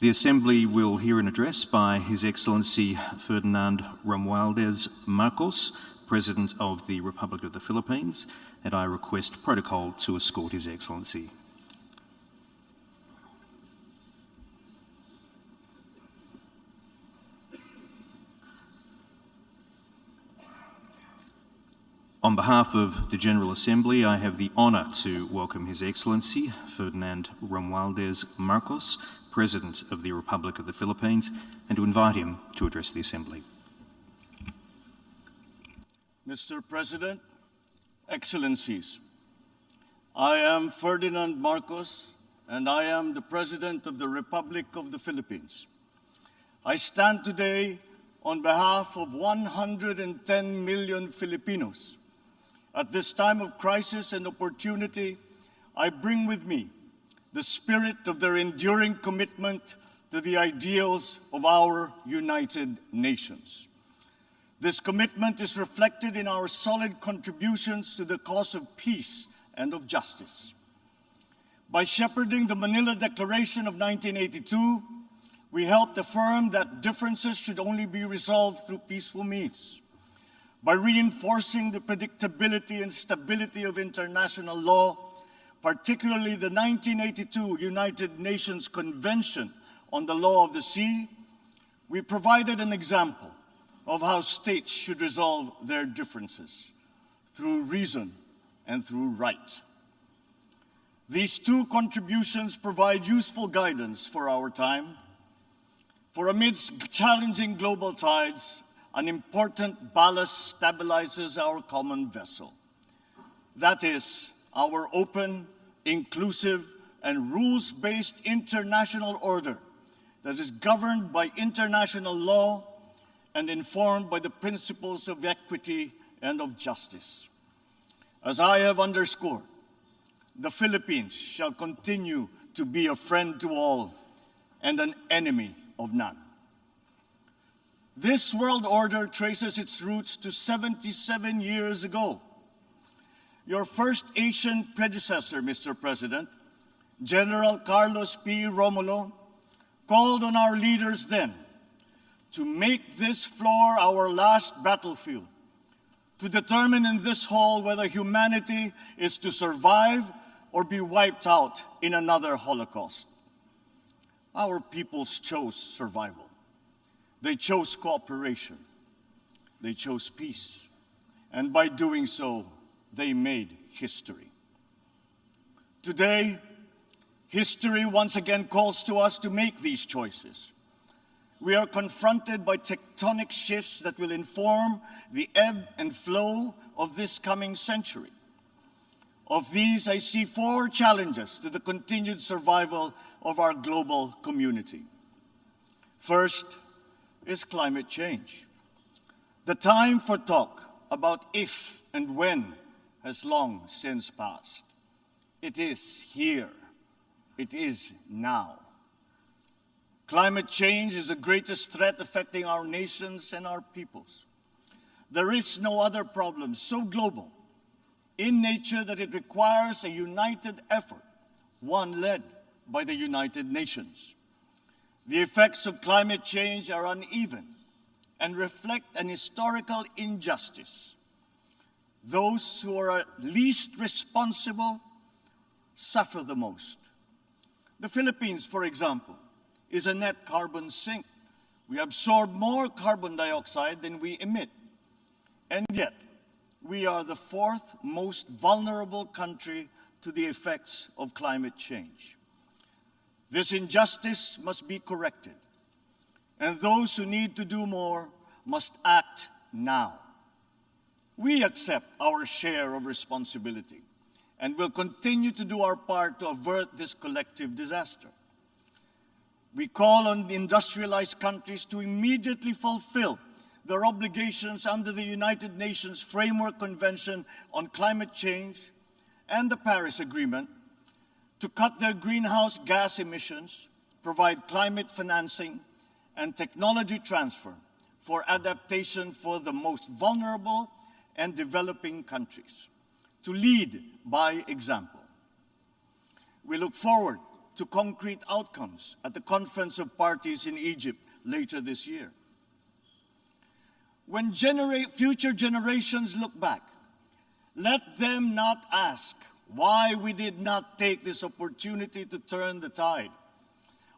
The Assembly will hear an address by His Excellency Ferdinand Romualdez Marcos, President of the Republic of the Philippines, and I request protocol to escort His Excellency. On behalf of the General Assembly, I have the honour to welcome His Excellency Ferdinand Romualdez Marcos, President of the Republic of the Philippines, and to invite him to address the Assembly. Mr. President, Excellencies, I am Ferdinand Marcos, and I am the President of the Republic of the Philippines. I stand today on behalf of 110 million Filipinos. At this time of crisis and opportunity, I bring with me the spirit of their enduring commitment to the ideals of our United Nations. This commitment is reflected in our solid contributions to the cause of peace and of justice. By shepherding the Manila Declaration of 1982, we helped affirm that differences should only be resolved through peaceful means. By reinforcing the predictability and stability of international law, particularly the 1982 United Nations Convention on the Law of the Sea, we provided an example of how states should resolve their differences through reason and through right. These two contributions provide useful guidance for our time, for amidst challenging global tides, an important ballast stabilizes our common vessel. That is, our open, inclusive, and rules-based international order that is governed by international law and informed by the principles of equity and of justice. As I have underscored, the Philippines shall continue to be a friend to all and an enemy of none. This world order traces its roots to 77 years ago. Your first Asian predecessor, Mr. President, General Carlos P. Romulo, called on our leaders then to make this floor our last battlefield, to determine in this hall whether humanity is to survive or be wiped out in another Holocaust. Our peoples chose survival. They chose cooperation. They chose peace. And by doing so, they made history. Today, history once again calls to us to make these choices. We are confronted by tectonic shifts that will inform the ebb and flow of this coming century. Of these, I see four challenges to the continued survival of our global community. First is climate change. The time for talk about if and when has long since passed. It is here. It is now. Climate change is the greatest threat affecting our nations and our peoples. There is no other problem so global in nature that it requires a united effort, one led by the United Nations. The effects of climate change are uneven and reflect an historical injustice. Those who are least responsible suffer the most. The Philippines, for example, is a net carbon sink. We absorb more carbon dioxide than we emit. And yet, we are the fourth most vulnerable country to the effects of climate change. This injustice must be corrected, and those who need to do more must act now. We accept our share of responsibility and will continue to do our part to avert this collective disaster. We call on the industrialized countries to immediately fulfill their obligations under the United Nations Framework Convention on Climate Change and the Paris Agreement, to cut their greenhouse gas emissions, provide climate financing, and technology transfer for adaptation for the most vulnerable and developing countries, to lead by example. We look forward to concrete outcomes at the Conference of Parties in Egypt later this year. When future generations look back, let them not ask why we did not take this opportunity to turn the tide.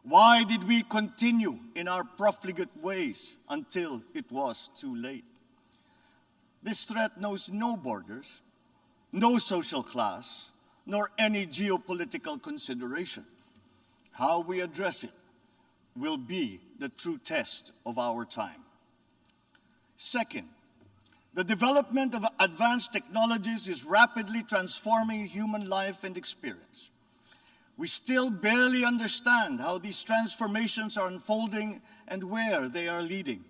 Why did we continue in our profligate ways until it was too late? This threat knows no borders, no social class, nor any geopolitical consideration. How we address it will be the true test of our time. Second, the development of advanced technologies is rapidly transforming human life and experience. We still barely understand how these transformations are unfolding and where they are leading.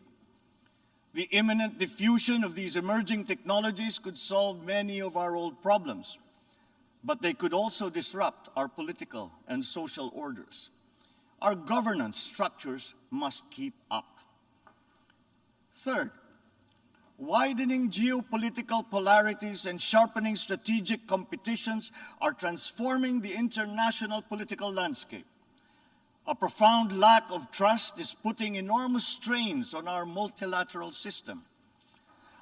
The imminent diffusion of these emerging technologies could solve many of our old problems, but they could also disrupt our political and social orders. Our governance structures must keep up. Third, widening geopolitical polarities and sharpening strategic competitions are transforming the international political landscape. A profound lack of trust is putting enormous strains on our multilateral system.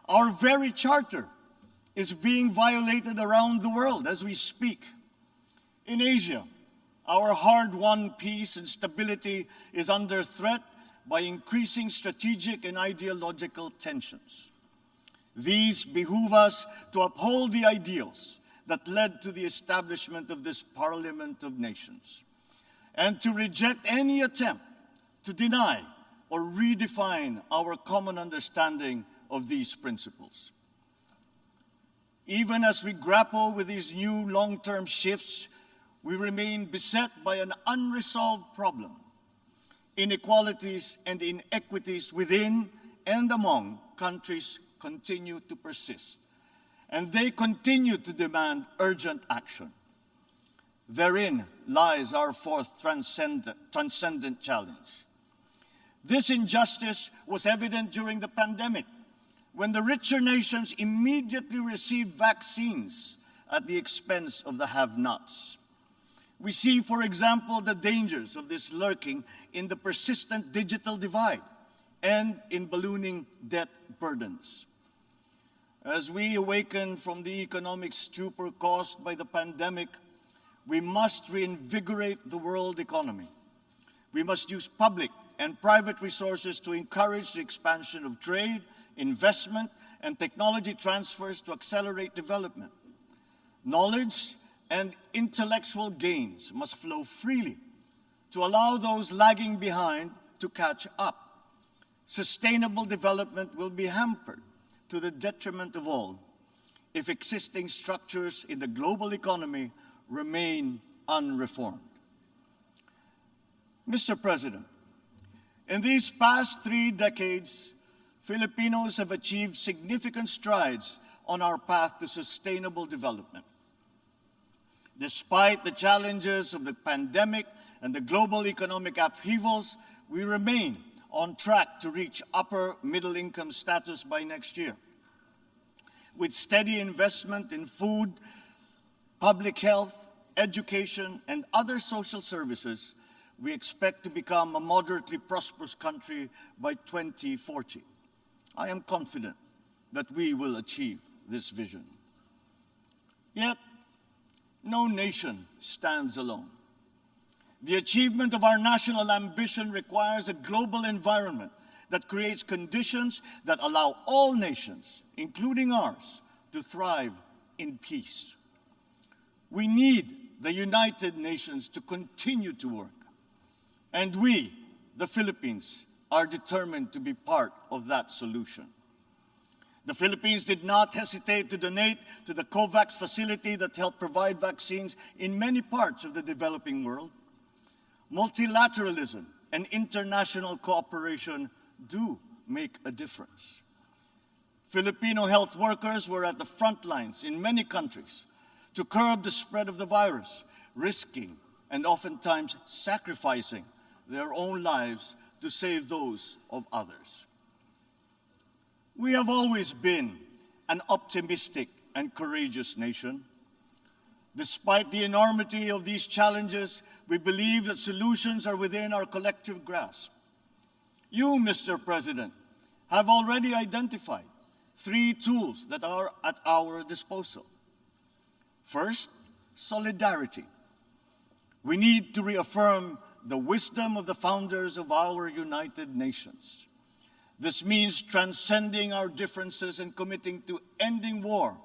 Our very charter is being violated around the world as we speak. In Asia, our hard-won peace and stability is under threat by increasing strategic and ideological tensions. These behoove us to uphold the ideals that led to the establishment of this Parliament of Nations, and to reject any attempt to deny or redefine our common understanding of these principles. Even as we grapple with these new long-term shifts, we remain beset by an unresolved problem. Inequalities and inequities within and among countries continue to persist, and they continue to demand urgent action. Therein lies our fourth transcendent challenge. This injustice was evident during the pandemic, when the richer nations immediately received vaccines at the expense of the have-nots. We see, for example, the dangers of this lurking in the persistent digital divide and in ballooning debt burdens. As we awaken from the economic stupor caused by the pandemic, we must reinvigorate the world economy. We must use public and private resources to encourage the expansion of trade, investment, and technology transfers to accelerate development. Knowledge and intellectual gains must flow freely to allow those lagging behind to catch up. Sustainable development will be hampered to the detriment of all if existing structures in the global economy remain unreformed. Mr. President, in these past 3 decades, Filipinos have achieved significant strides on our path to sustainable development. Despite the challenges of the pandemic and the global economic upheavals, we remain on track to reach upper middle income status by next year. With steady investment in food, public health, education, and other social services, we expect to become a moderately prosperous country by 2040. I am confident that we will achieve this vision. Yet, no nation stands alone. The achievement of our national ambition requires a global environment that creates conditions that allow all nations, including ours, to thrive in peace. We need the United Nations to continue to work, and we, the Philippines, are determined to be part of that solution. The Philippines did not hesitate to donate to the COVAX facility that helped provide vaccines in many parts of the developing world. Multilateralism and international cooperation do make a difference. Filipino health workers were at the front lines in many countries to curb the spread of the virus, risking and oftentimes sacrificing their own lives to save those of others. We have always been an optimistic and courageous nation. Despite the enormity of these challenges, we believe that solutions are within our collective grasp. You, Mr. President, have already identified 3 tools that are at our disposal. First, solidarity. We need to reaffirm the wisdom of the founders of our United Nations. This means transcending our differences and committing to ending war,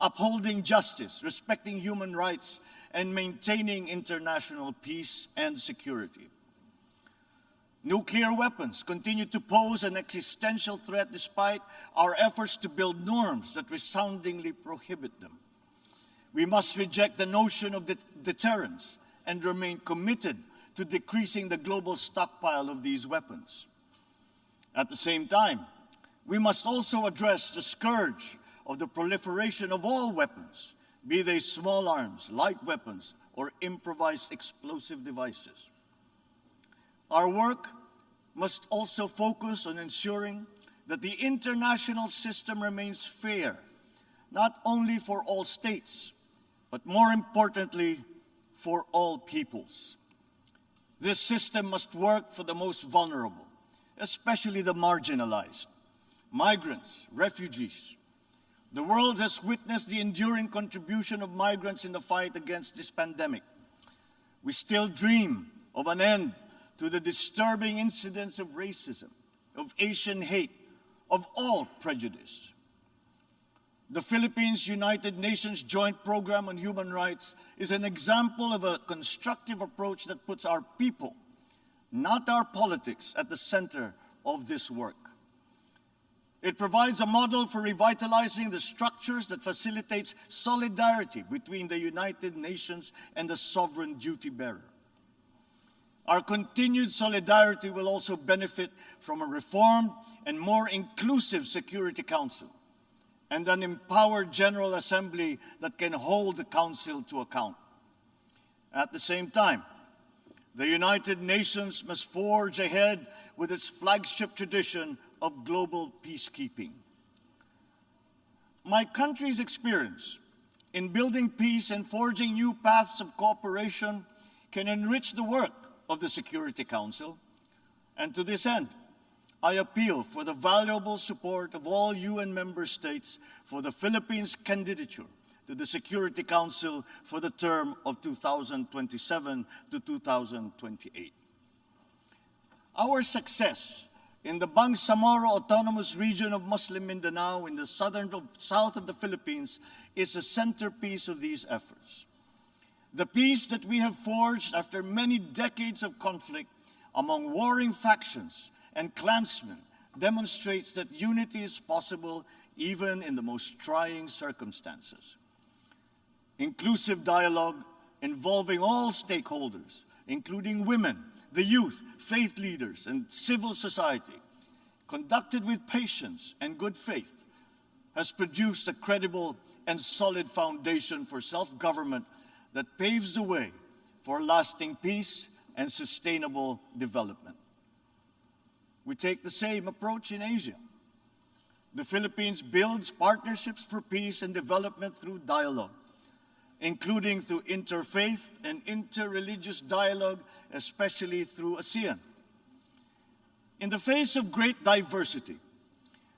upholding justice, respecting human rights, and maintaining international peace and security. Nuclear weapons continue to pose an existential threat despite our efforts to build norms that resoundingly prohibit them. We must reject the notion of deterrence and remain committed to decreasing the global stockpile of these weapons. At the same time, we must also address the scourge of the proliferation of all weapons, be they small arms, light weapons, or improvised explosive devices. Our work must also focus on ensuring that the international system remains fair, not only for all states, but more importantly, for all peoples. This system must work for the most vulnerable, especially the marginalized, migrants, refugees. The world has witnessed the enduring contribution of migrants in the fight against this pandemic. We still dream of an end to the disturbing incidents of racism, of Asian hate, of all prejudice. The Philippines United Nations Joint Program on Human Rights is an example of a constructive approach that puts our people, not our politics, at the center of this work. It provides a model for revitalizing the structures that facilitates solidarity between the United Nations and the sovereign duty bearer. Our continued solidarity will also benefit from a reformed and more inclusive Security Council and an empowered General Assembly that can hold the Council to account. At the same time, the United Nations must forge ahead with its flagship tradition of global peacekeeping. My country's experience in building peace and forging new paths of cooperation can enrich the work of the Security Council, and to this end, I appeal for the valuable support of all UN member states for the Philippines' candidature to the Security Council for the term of 2027 to 2028. Our success in the Bangsamoro Autonomous Region of Muslim Mindanao in the south of the Philippines is a centerpiece of these efforts. The peace that we have forged after many decades of conflict among warring factions and clansmen demonstrates that unity is possible even in the most trying circumstances. Inclusive dialogue involving all stakeholders, including women, the youth, faith leaders, and civil society, conducted with patience and good faith, has produced a credible and solid foundation for self-government that paves the way for lasting peace and sustainable development. We take the same approach in Asia. The Philippines builds partnerships for peace and development through dialogue, including through interfaith and interreligious dialogue, especially through ASEAN. In the face of great diversity,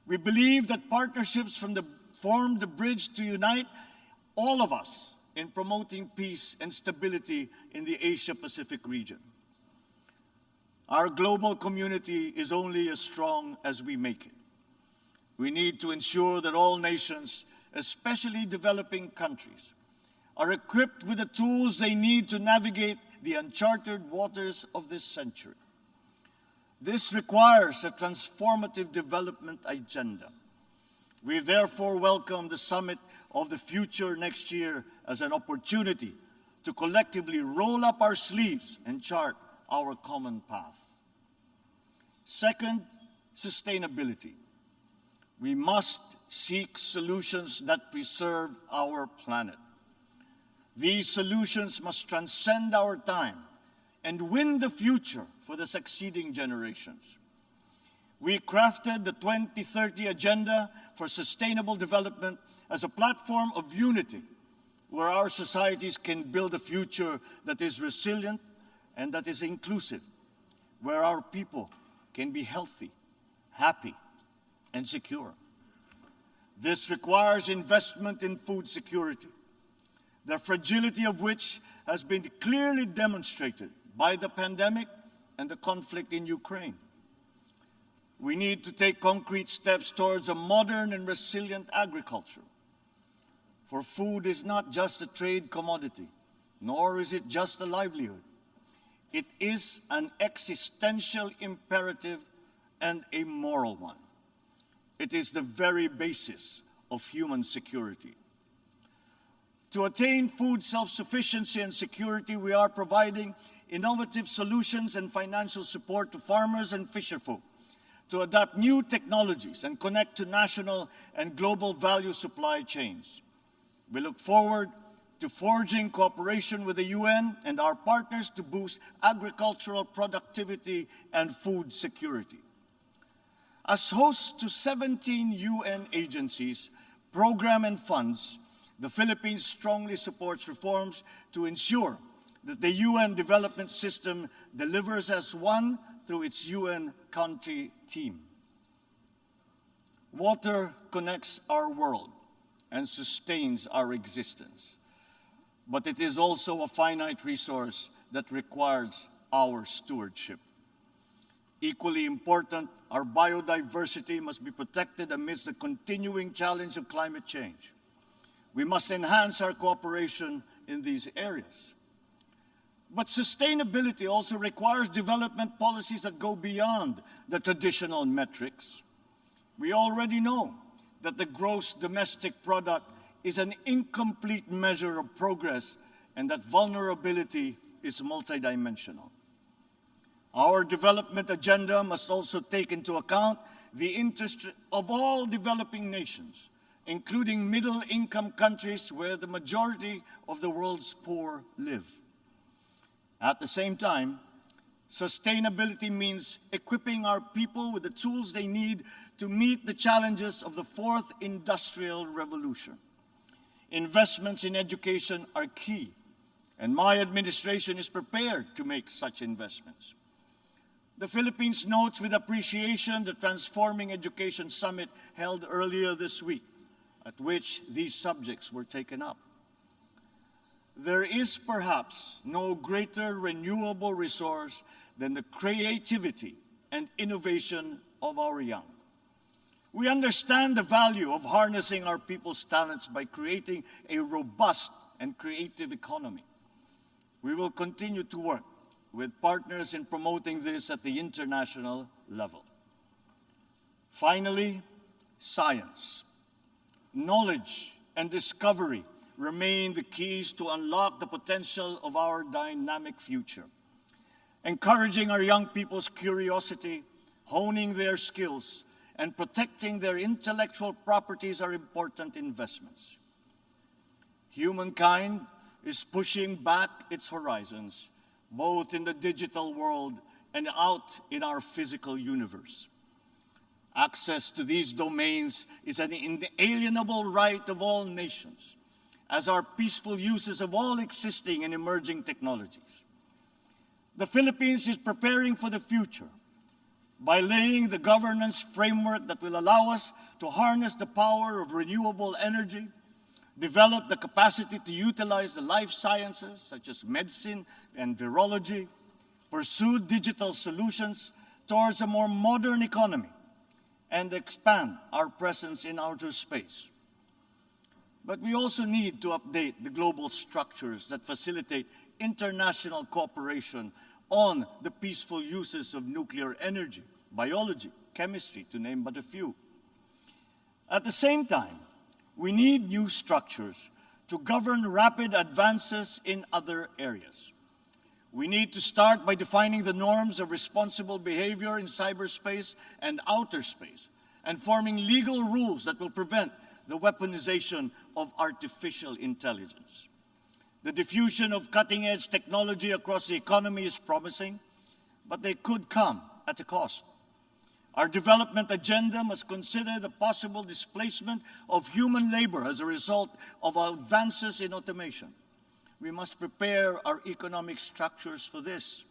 we believe that partnerships form the bridge to unite all of us in promoting peace and stability in the Asia-Pacific region. Our global community is only as strong as we make it. We need to ensure that all nations, especially developing countries, are equipped with the tools they need to navigate the uncharted waters of this century. This requires a transformative development agenda. We therefore welcome the Summit of the Future next year as an opportunity to collectively roll up our sleeves and chart our common path. Second, sustainability. We must seek solutions that preserve our planet. These solutions must transcend our time and win the future for the succeeding generations. We crafted the 2030 Agenda for Sustainable Development as a platform of unity where our societies can build a future that is resilient and that is inclusive, where our people can be healthy, happy, and secure. This requires investment in food security, the fragility of which has been clearly demonstrated by the pandemic and the conflict in Ukraine. We need to take concrete steps towards a modern and resilient agriculture. For food is not just a trade commodity, nor is it just a livelihood. It is an existential imperative and a moral one. It is the very basis of human security. To attain food self-sufficiency and security, we are providing innovative solutions and financial support to farmers and fisherfolk to adapt new technologies and connect to national and global value supply chains. We look forward to forging cooperation with the UN and our partners to boost agricultural productivity and food security. As hosts to 17 UN agencies, programs, and funds, the Philippines strongly supports reforms to ensure that the UN development system delivers as one through its UN country team. Water connects our world and sustains our existence, but it is also a finite resource that requires our stewardship. Equally important, our biodiversity must be protected amidst the continuing challenge of climate change. We must enhance our cooperation in these areas. But sustainability also requires development policies that go beyond the traditional metrics. We already know that the gross domestic product is an incomplete measure of progress and that vulnerability is multidimensional. Our development agenda must also take into account the interest of all developing nations, including middle-income countries where the majority of the world's poor live. At the same time, sustainability means equipping our people with the tools they need to meet the challenges of the fourth industrial revolution. Investments in education are key, and my administration is prepared to make such investments. The Philippines notes with appreciation the Transforming Education Summit held earlier this week, at which these subjects were taken up. There is perhaps no greater renewable resource than the creativity and innovation of our young. We understand the value of harnessing our people's talents by creating a robust and creative economy. We will continue to work with partners in promoting this at the international level. Finally, science. Knowledge and discovery remain the keys to unlock the potential of our dynamic future. Encouraging our young people's curiosity, honing their skills, and protecting their intellectual properties are important investments. Humankind is pushing back its horizons, both in the digital world and out in our physical universe. Access to these domains is an inalienable right of all nations, as are peaceful uses of all existing and emerging technologies. The Philippines is preparing for the future by laying the governance framework that will allow us to harness the power of renewable energy, develop the capacity to utilize the life sciences, such as medicine and virology, pursue digital solutions towards a more modern economy, and expand our presence in outer space. But we also need to update the global structures that facilitate international cooperation on the peaceful uses of nuclear energy, biology, chemistry, to name but a few. At the same time, we need new structures to govern rapid advances in other areas. We need to start by defining the norms of responsible behavior in cyberspace and outer space, and forming legal rules that will prevent the weaponization of artificial intelligence. The diffusion of cutting-edge technology across the economy is promising, but they could come at a cost. Our development agenda must consider the possible displacement of human labor as a result of our advances in automation. We must prepare our economic structures for this.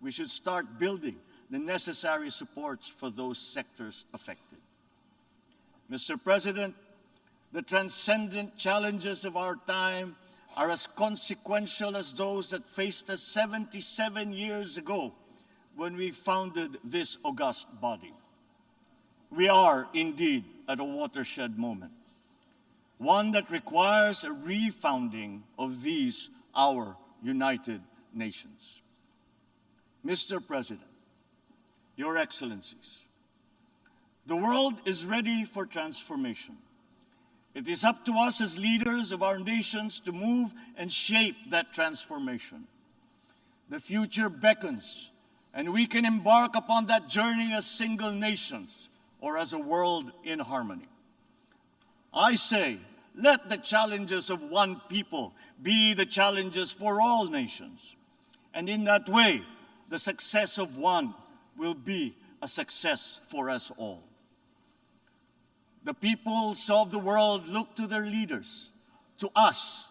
We should start building the necessary supports for those sectors affected. Mr. President, the transcendent challenges of our time are as consequential as those that faced us 77 years ago when we founded this august body. We are indeed at a watershed moment, one that requires a refounding of these, our United Nations. Mr. President, Your Excellencies, the world is ready for transformation. It is up to us as leaders of our nations to move and shape that transformation. The future beckons, and we can embark upon that journey as single nations or as a world in harmony. I say, let the challenges of one people be the challenges for all nations. And in that way, the success of one will be a success for us all. The peoples of the world look to their leaders, to us,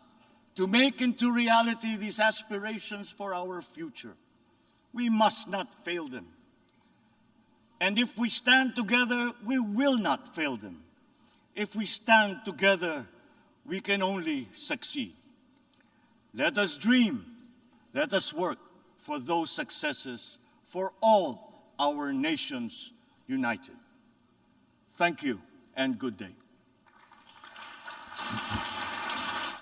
to make into reality these aspirations for our future. We must not fail them. And if we stand together, we will not fail them. If we stand together, we can only succeed. Let us dream, let us work for those successes for all our nations united. Thank you and good day.